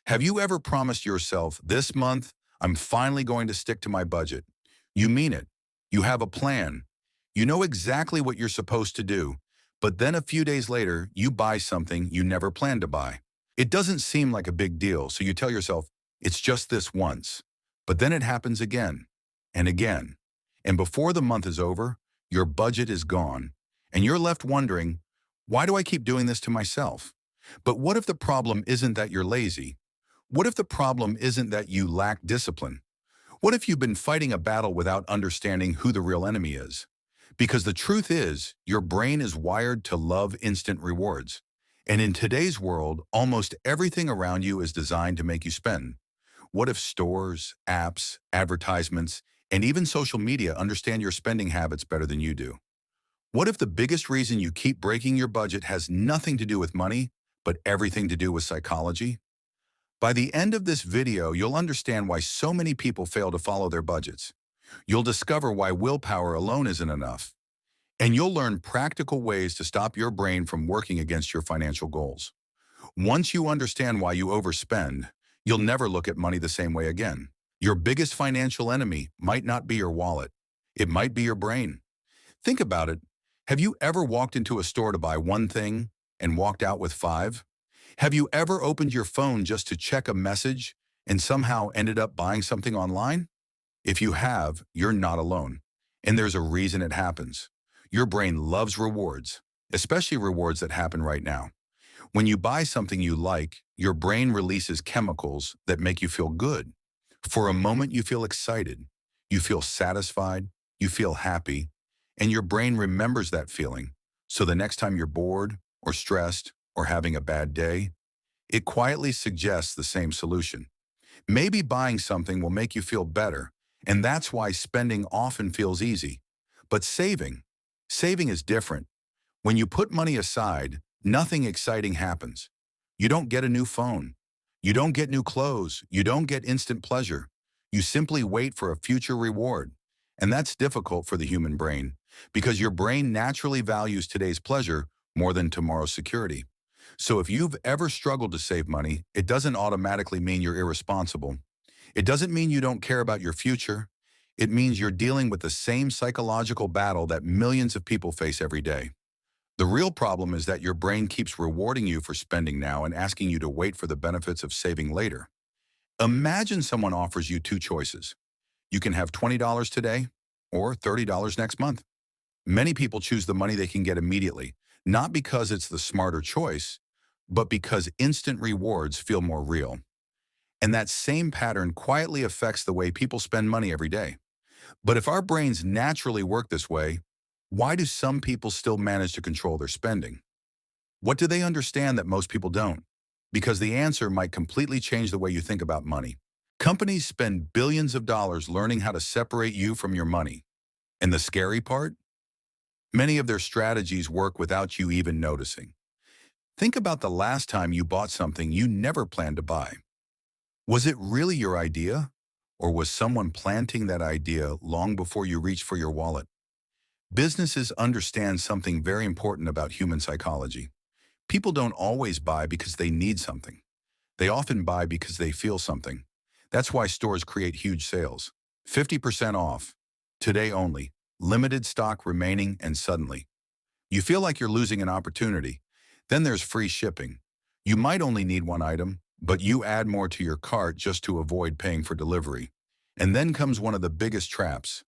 Have you ever promised yourself, this month, I'm finally going to stick to my budget? You mean it. You have a plan. You know exactly what you're supposed to do, but then a few days later, you buy something you never planned to buy. It doesn't seem like a big deal, so you tell yourself, it's just this once. But then it happens again and again. And before the month is over, your budget is gone. And you're left wondering, why do I keep doing this to myself? But what if the problem isn't that you're lazy? What if the problem isn't that you lack discipline? What if you've been fighting a battle without understanding who the real enemy is? Because the truth is, your brain is wired to love instant rewards. And in today's world, almost everything around you is designed to make you spend. What if stores, apps, advertisements, and even social media understand your spending habits better than you do? What if the biggest reason you keep breaking your budget has nothing to do with money, but everything to do with psychology? By the end of this video, you'll understand why so many people fail to follow their budgets. You'll discover why willpower alone isn't enough. And you'll learn practical ways to stop your brain from working against your financial goals. Once you understand why you overspend, you'll never look at money the same way again. Your biggest financial enemy might not be your wallet. It might be your brain. Think about it. Have you ever walked into a store to buy one thing and walked out with five? Have you ever opened your phone just to check a message and somehow ended up buying something online? If you have, you're not alone. And there's a reason it happens. Your brain loves rewards, especially rewards that happen right now. When you buy something you like, your brain releases chemicals that make you feel good. For a moment, you feel excited, you feel satisfied, you feel happy, and your brain remembers that feeling. So the next time you're bored or stressed or having a bad day, it quietly suggests the same solution. Maybe buying something will make you feel better, and that's why spending often feels easy. But saving is different. When you put money aside, nothing exciting happens. You don't get a new phone. You don't get new clothes. You don't get instant pleasure. You simply wait for a future reward. And that's difficult for the human brain, because your brain naturally values today's pleasure more than tomorrow's security. So if you've ever struggled to save money, it doesn't automatically mean you're irresponsible. It doesn't mean you don't care about your future. It means you're dealing with the same psychological battle that millions of people face every day. The real problem is that your brain keeps rewarding you for spending now and asking you to wait for the benefits of saving later. Imagine someone offers you two choices. You can have $20 today or $30 next month. Many people choose the money they can get immediately, not because it's the smarter choice, but because instant rewards feel more real. And that same pattern quietly affects the way people spend money every day. But if our brains naturally work this way, why do some people still manage to control their spending? What do they understand that most people don't? Because the answer might completely change the way you think about money. Companies spend billions of dollars learning how to separate you from your money. And the scary part? Many of their strategies work without you even noticing. Think about the last time you bought something you never planned to buy. Was it really your idea? Or was someone planting that idea long before you reached for your wallet? Businesses understand something very important about human psychology. People don't always buy because they need something. They often buy because they feel something. That's why stores create huge sales. 50% off, today only, limited stock remaining, and suddenly you feel like you're losing an opportunity. Then there's free shipping. You might only need one item, but you add more to your cart just to avoid paying for delivery. And then comes one of the biggest traps.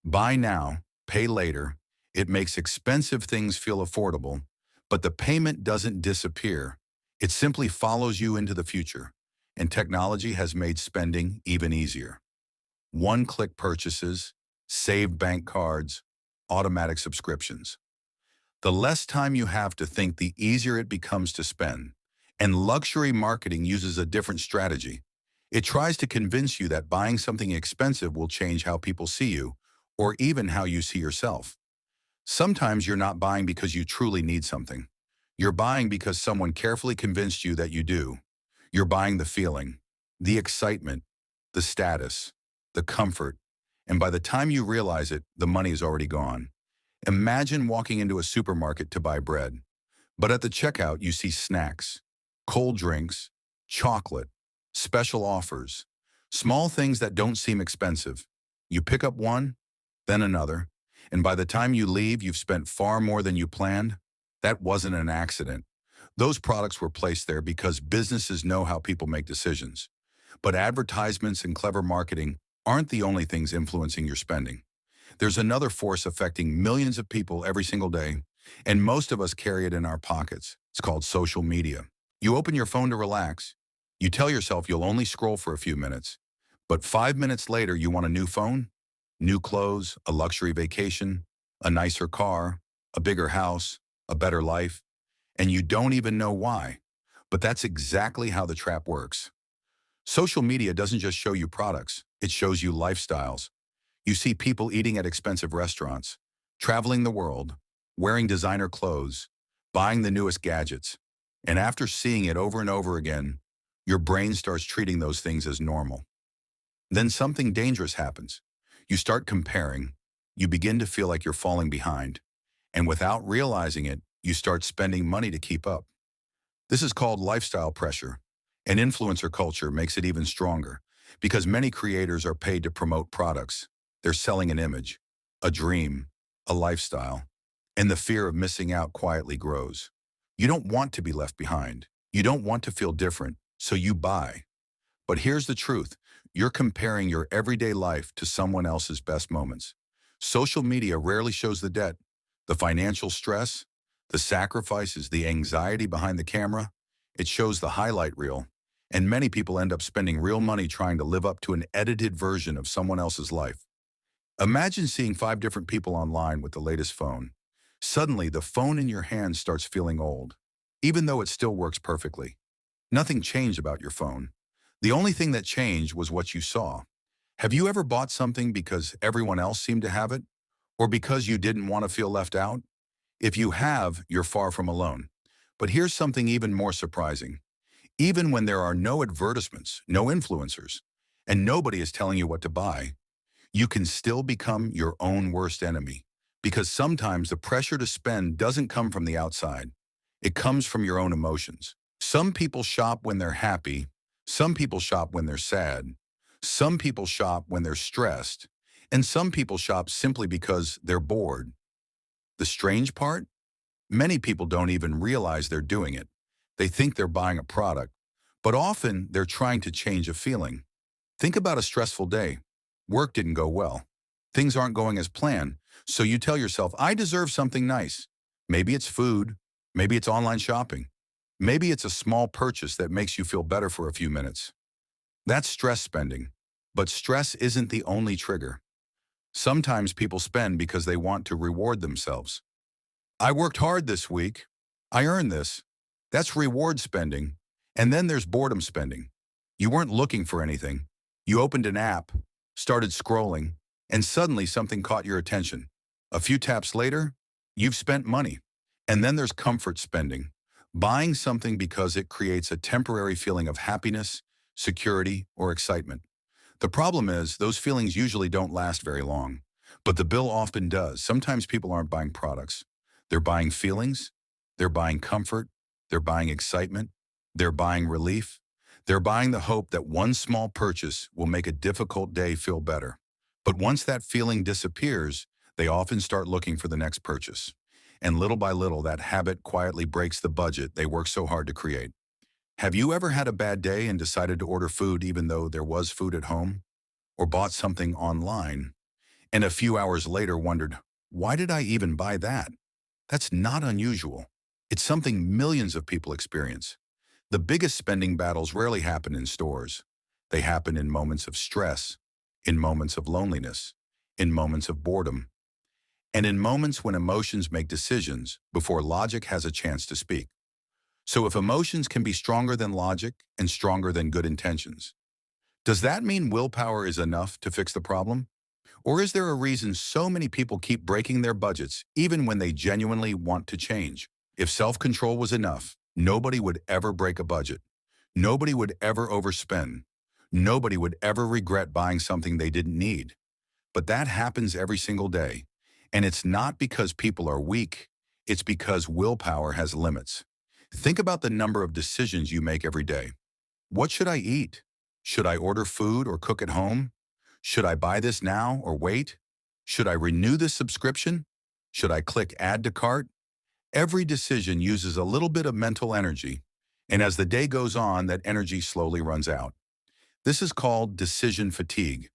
Buy now, pay later. It makes expensive things feel affordable, but the payment doesn't disappear. It simply follows you into the future. And technology has made spending even easier. One-click purchases, saved bank cards, automatic subscriptions. The less time you have to think, the easier it becomes to spend. And luxury marketing uses a different strategy. It tries to convince you that buying something expensive will change how people see you, or even how you see yourself. Sometimes you're not buying because you truly need something. You're buying because someone carefully convinced you that you do. You're buying the feeling, the excitement, the status, the comfort, and by the time you realize it, the money is already gone. Imagine walking into a supermarket to buy bread, but at the checkout you see snacks, cold drinks, chocolate, special offers, small things that don't seem expensive. You pick up one, then another, and by the time you leave, you've spent far more than you planned. That wasn't an accident. Those products were placed there because businesses know how people make decisions. But advertisements and clever marketing aren't the only things influencing your spending. There's another force affecting millions of people every single day, and most of us carry it in our pockets. It's called social media. You open your phone to relax. You tell yourself you'll only scroll for a few minutes, but 5 minutes later you want a new phone, new clothes, a luxury vacation, a nicer car, a bigger house, a better life, and you don't even know why. But that's exactly how the trap works. Social media doesn't just show you products, it shows you lifestyles. You see people eating at expensive restaurants, traveling the world, wearing designer clothes, buying the newest gadgets. And after seeing it over and over again, your brain starts treating those things as normal. Then something dangerous happens. You start comparing. You begin to feel like you're falling behind. And without realizing it, you start spending money to keep up. This is called lifestyle pressure. And influencer culture makes it even stronger because many creators are paid to promote products. They're selling an image, a dream, a lifestyle, and the fear of missing out quietly grows. You don't want to be left behind. You don't want to feel different, so you buy. But here's the truth. You're comparing your everyday life to someone else's best moments. Social media rarely shows the debt, the financial stress, the sacrifices, the anxiety behind the camera. It shows the highlight reel. And many people end up spending real money trying to live up to an edited version of someone else's life. Imagine seeing 5 different people online with the latest phone. Suddenly, the phone in your hand starts feeling old, even though it still works perfectly. Nothing changed about your phone. The only thing that changed was what you saw. Have you ever bought something because everyone else seemed to have it? Or because you didn't want to feel left out? If you have, you're far from alone. But here's something even more surprising. Even when there are no advertisements, no influencers, and nobody is telling you what to buy, you can still become your own worst enemy. Because sometimes the pressure to spend doesn't come from the outside. It comes from your own emotions. Some people shop when they're happy. Some people shop when they're sad. Some people shop when they're stressed. And some people shop simply because they're bored. The strange part? Many people don't even realize they're doing it. They think they're buying a product, but often they're trying to change a feeling. Think about a stressful day. Work didn't go well. Things aren't going as planned, so you tell yourself, I deserve something nice. Maybe it's food. Maybe it's online shopping. Maybe it's a small purchase that makes you feel better for a few minutes. That's stress spending. But stress isn't the only trigger. Sometimes people spend because they want to reward themselves. I worked hard this week. I earned this. That's reward spending. And then there's boredom spending. You weren't looking for anything. You opened an app, started scrolling, and suddenly something caught your attention. A few taps later, you've spent money. And then there's comfort spending. Buying something because it creates a temporary feeling of happiness, security, or excitement. The problem is, those feelings usually don't last very long. But the bill often does. Sometimes people aren't buying products. They're buying feelings. They're buying comfort. They're buying excitement. They're buying relief. They're buying the hope that one small purchase will make a difficult day feel better. But once that feeling disappears, they often start looking for the next purchase. And little by little, that habit quietly breaks the budget they worked so hard to create. Have you ever had a bad day and decided to order food even though there was food at home? Or bought something online and a few hours later wondered, why did I even buy that? That's not unusual. It's something millions of people experience. The biggest spending battles rarely happen in stores. They happen in moments of stress, in moments of loneliness, in moments of boredom, and in moments when emotions make decisions before logic has a chance to speak. So if emotions can be stronger than logic and stronger than good intentions, does that mean willpower is enough to fix the problem? Or is there a reason so many people keep breaking their budgets even when they genuinely want to change? If self-control was enough, nobody would ever break a budget. Nobody would ever overspend. Nobody would ever regret buying something they didn't need. But that happens every single day. And it's not because people are weak. It's because willpower has limits. Think about the number of decisions you make every day. What should I eat? Should I order food or cook at home? Should I buy this now or wait? Should I renew this subscription? Should I click add to cart? Every decision uses a little bit of mental energy, and as the day goes on, that energy slowly runs out. This is called decision fatigue.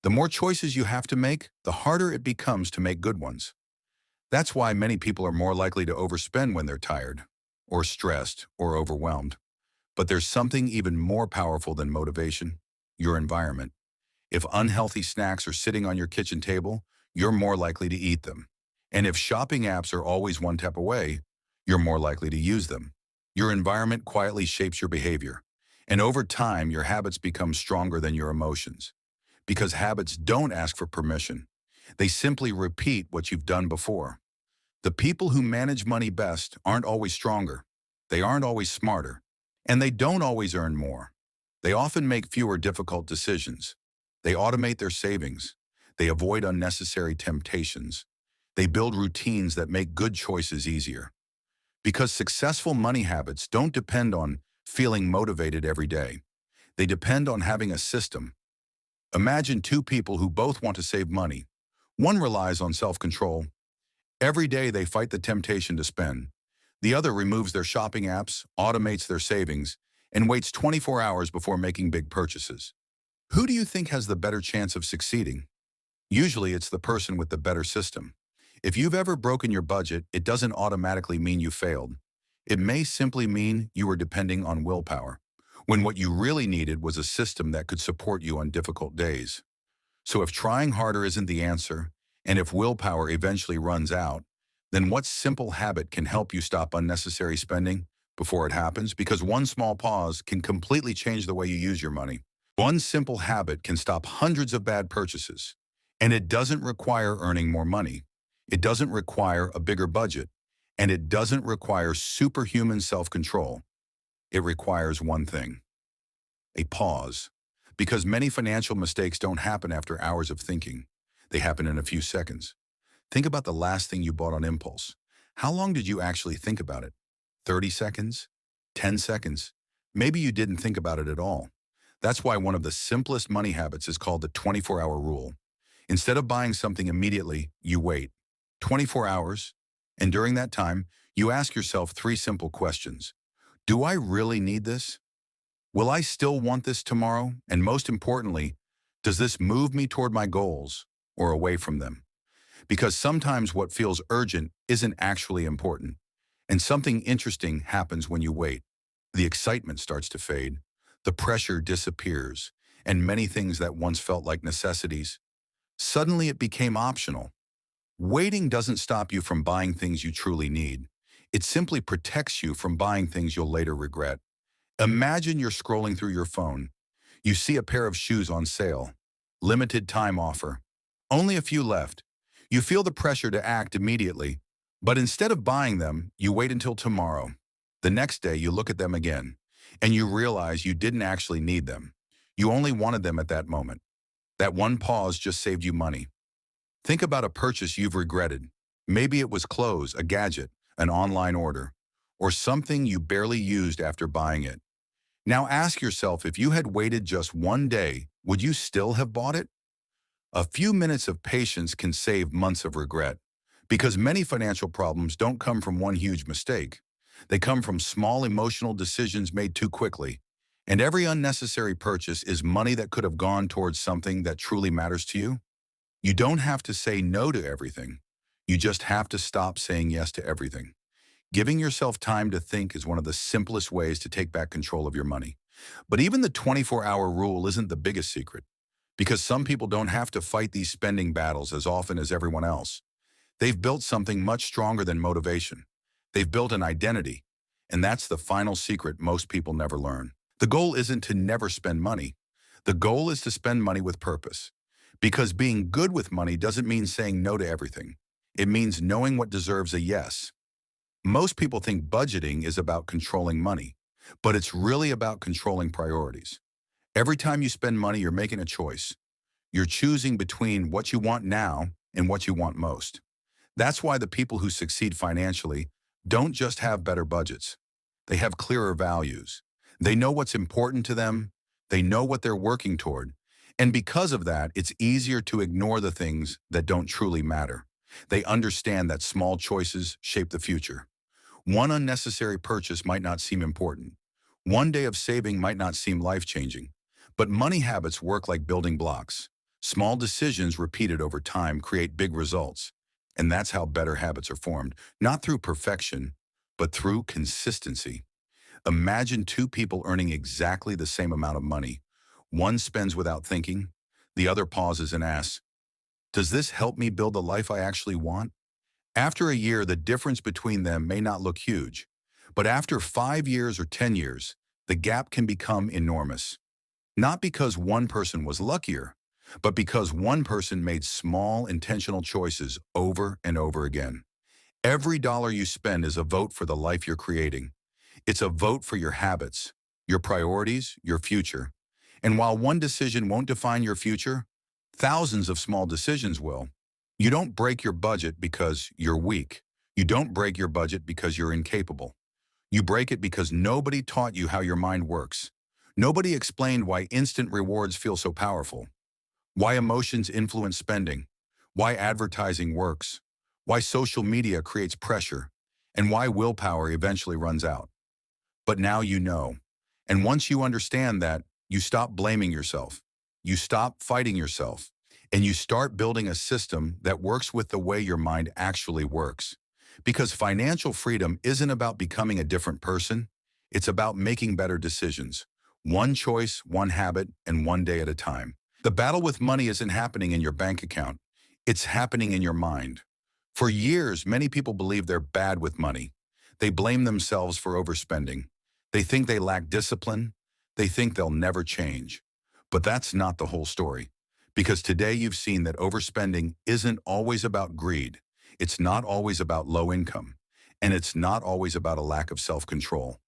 The more choices you have to make, the harder it becomes to make good ones. That's why many people are more likely to overspend when they're tired, or stressed, or overwhelmed. But there's something even more powerful than motivation: your environment. If unhealthy snacks are sitting on your kitchen table, you're more likely to eat them. And if shopping apps are always one tap away, you're more likely to use them. Your environment quietly shapes your behavior. And over time, your habits become stronger than your emotions. Because habits don't ask for permission. They simply repeat what you've done before. The people who manage money best aren't always stronger. They aren't always smarter. And they don't always earn more. They often make fewer difficult decisions. They automate their savings. They avoid unnecessary temptations. They build routines that make good choices easier. Because successful money habits don't depend on feeling motivated every day. They depend on having a system. Imagine two people who both want to save money. One relies on self-control. Every day they fight the temptation to spend. The other removes their shopping apps, automates their savings, and waits 24 hours before making big purchases. Who do you think has the better chance of succeeding? Usually it's the person with the better system. If you've ever broken your budget, it doesn't automatically mean you failed. It may simply mean you were depending on willpower, when what you really needed was a system that could support you on difficult days. So if trying harder isn't the answer, and if willpower eventually runs out, then what simple habit can help you stop unnecessary spending before it happens? Because one small pause can completely change the way you use your money. One simple habit can stop hundreds of bad purchases. And it doesn't require earning more money. It doesn't require a bigger budget. And it doesn't require superhuman self-control. It requires one thing: a pause. Because many financial mistakes don't happen after hours of thinking. They happen in a few seconds. Think about the last thing you bought on impulse. How long did you actually think about it? 30 seconds? 10 seconds? Maybe you didn't think about it at all. That's why one of the simplest money habits is called the 24-hour rule. Instead of buying something immediately, you wait 24 hours, and during that time, you ask yourself three simple questions. Do I really need this? Will I still want this tomorrow? And most importantly, does this move me toward my goals or away from them? Because sometimes what feels urgent isn't actually important. And something interesting happens when you wait. The excitement starts to fade. The pressure disappears. And many things that once felt like necessities, suddenly it became optional. Waiting doesn't stop you from buying things you truly need. It simply protects you from buying things you'll later regret. Imagine you're scrolling through your phone. You see a pair of shoes on sale. Limited time offer. Only a few left. You feel the pressure to act immediately, but instead of buying them, you wait until tomorrow. The next day, you look at them again, and you realize you didn't actually need them. You only wanted them at that moment. That one pause just saved you money. Think about a purchase you've regretted. Maybe it was clothes, a gadget, an online order, or something you barely used after buying it. Now ask yourself, if you had waited just one day, would you still have bought it? A few minutes of patience can save months of regret, because many financial problems don't come from one huge mistake. They come from small emotional decisions made too quickly. And every unnecessary purchase is money that could have gone towards something that truly matters to you. You don't have to say no to everything. You just have to stop saying yes to everything. Giving yourself time to think is one of the simplest ways to take back control of your money. But even the 24-hour rule isn't the biggest secret, because some people don't have to fight these spending battles as often as everyone else. They've built something much stronger than motivation. They've built an identity, and that's the final secret most people never learn. The goal isn't to never spend money. The goal is to spend money with purpose. Because being good with money doesn't mean saying no to everything. It means knowing what deserves a yes. Most people think budgeting is about controlling money, but it's really about controlling priorities. Every time you spend money, you're making a choice. You're choosing between what you want now and what you want most. That's why the people who succeed financially don't just have better budgets. They have clearer values. They know what's important to them. They know what they're working toward. And because of that, it's easier to ignore the things that don't truly matter. They understand that small choices shape the future. One unnecessary purchase might not seem important. One day of saving might not seem life-changing. But money habits work like building blocks. Small decisions repeated over time create big results. And that's how better habits are formed, not through perfection, but through consistency. Imagine two people earning exactly the same amount of money. One spends without thinking, the other pauses and asks, "Does this help me build the life I actually want?" After a year, the difference between them may not look huge, but after 5 years or 10 years, the gap can become enormous. Not because one person was luckier, but because one person made small, intentional choices over and over again. Every dollar you spend is a vote for the life you're creating. It's a vote for your habits, your priorities, your future. And while one decision won't define your future, thousands of small decisions will. You don't break your budget because you're weak. You don't break your budget because you're incapable. You break it because nobody taught you how your mind works. Nobody explained why instant rewards feel so powerful, why emotions influence spending, why advertising works, why social media creates pressure, and why willpower eventually runs out. But now you know. And once you understand that, you stop blaming yourself. You stop fighting yourself. And you start building a system that works with the way your mind actually works. Because financial freedom isn't about becoming a different person. It's about making better decisions. One choice, one habit, and one day at a time. The battle with money isn't happening in your bank account. It's happening in your mind. For years, many people believe they're bad with money. They blame themselves for overspending. They think they lack discipline. They think they'll never change. But that's not the whole story. Because today you've seen that overspending isn't always about greed. It's not always about low income. And it's not always about a lack of self-control.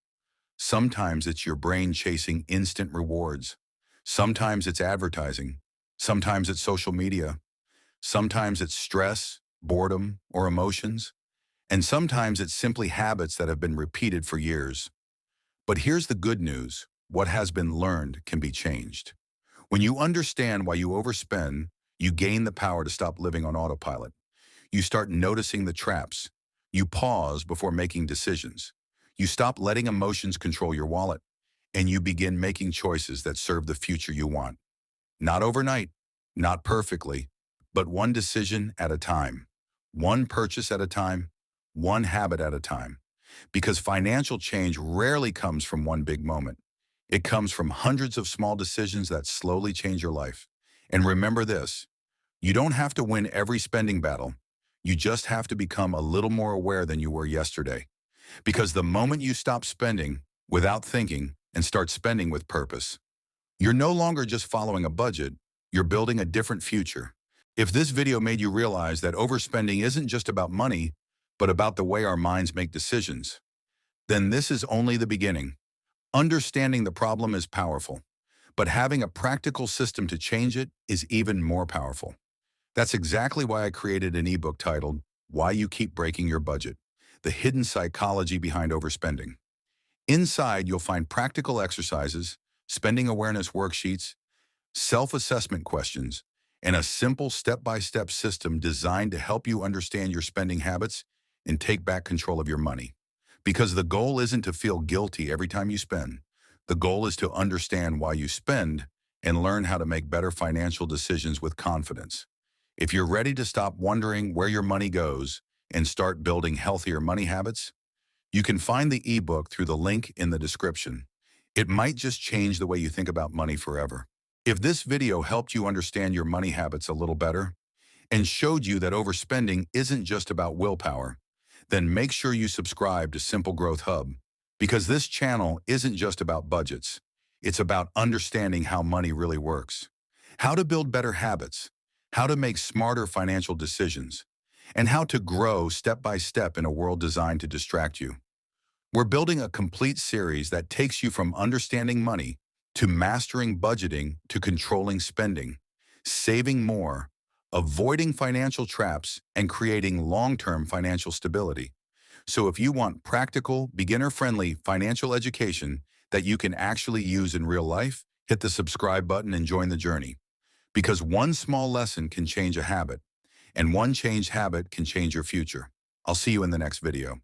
Sometimes it's your brain chasing instant rewards. Sometimes it's advertising. Sometimes it's social media. Sometimes it's stress, boredom, or emotions. And sometimes it's simply habits that have been repeated for years. But here's the good news. What has been learned can be changed. When you understand why you overspend, you gain the power to stop living on autopilot. You start noticing the traps. You pause before making decisions. You stop letting emotions control your wallet. And you begin making choices that serve the future you want. Not overnight, not perfectly, but one decision at a time. One purchase at a time. One habit at a time. Because financial change rarely comes from one big moment. It comes from hundreds of small decisions that slowly change your life. And remember this, you don't have to win every spending battle. You just have to become a little more aware than you were yesterday. Because the moment you stop spending without thinking and start spending with purpose, you're no longer just following a budget, you're building a different future. If this video made you realize that overspending isn't just about money, but about the way our minds make decisions, then this is only the beginning. Understanding the problem is powerful, but having a practical system to change it is even more powerful. That's exactly why I created an ebook titled, Why You Keep Breaking Your Budget: The Hidden Psychology Behind Overspending. Inside, you'll find practical exercises, spending awareness worksheets, self-assessment questions, and a simple step-by-step system designed to help you understand your spending habits and take back control of your money. Because the goal isn't to feel guilty every time you spend. The goal is to understand why you spend and learn how to make better financial decisions with confidence. If you're ready to stop wondering where your money goes and start building healthier money habits, you can find the ebook through the link in the description. It might just change the way you think about money forever. If this video helped you understand your money habits a little better and showed you that overspending isn't just about willpower, then make sure you subscribe to Simple Growth Hub, because this channel isn't just about budgets. It's about understanding how money really works, how to build better habits, how to make smarter financial decisions, and how to grow step by step in a world designed to distract you. We're building a complete series that takes you from understanding money to mastering budgeting to controlling spending, saving more, avoiding financial traps, and creating long-term financial stability. So if you want practical, beginner-friendly financial education that you can actually use in real life, hit the subscribe button and join the journey. Because one small lesson can change a habit, and one changed habit can change your future. I'll see you in the next video.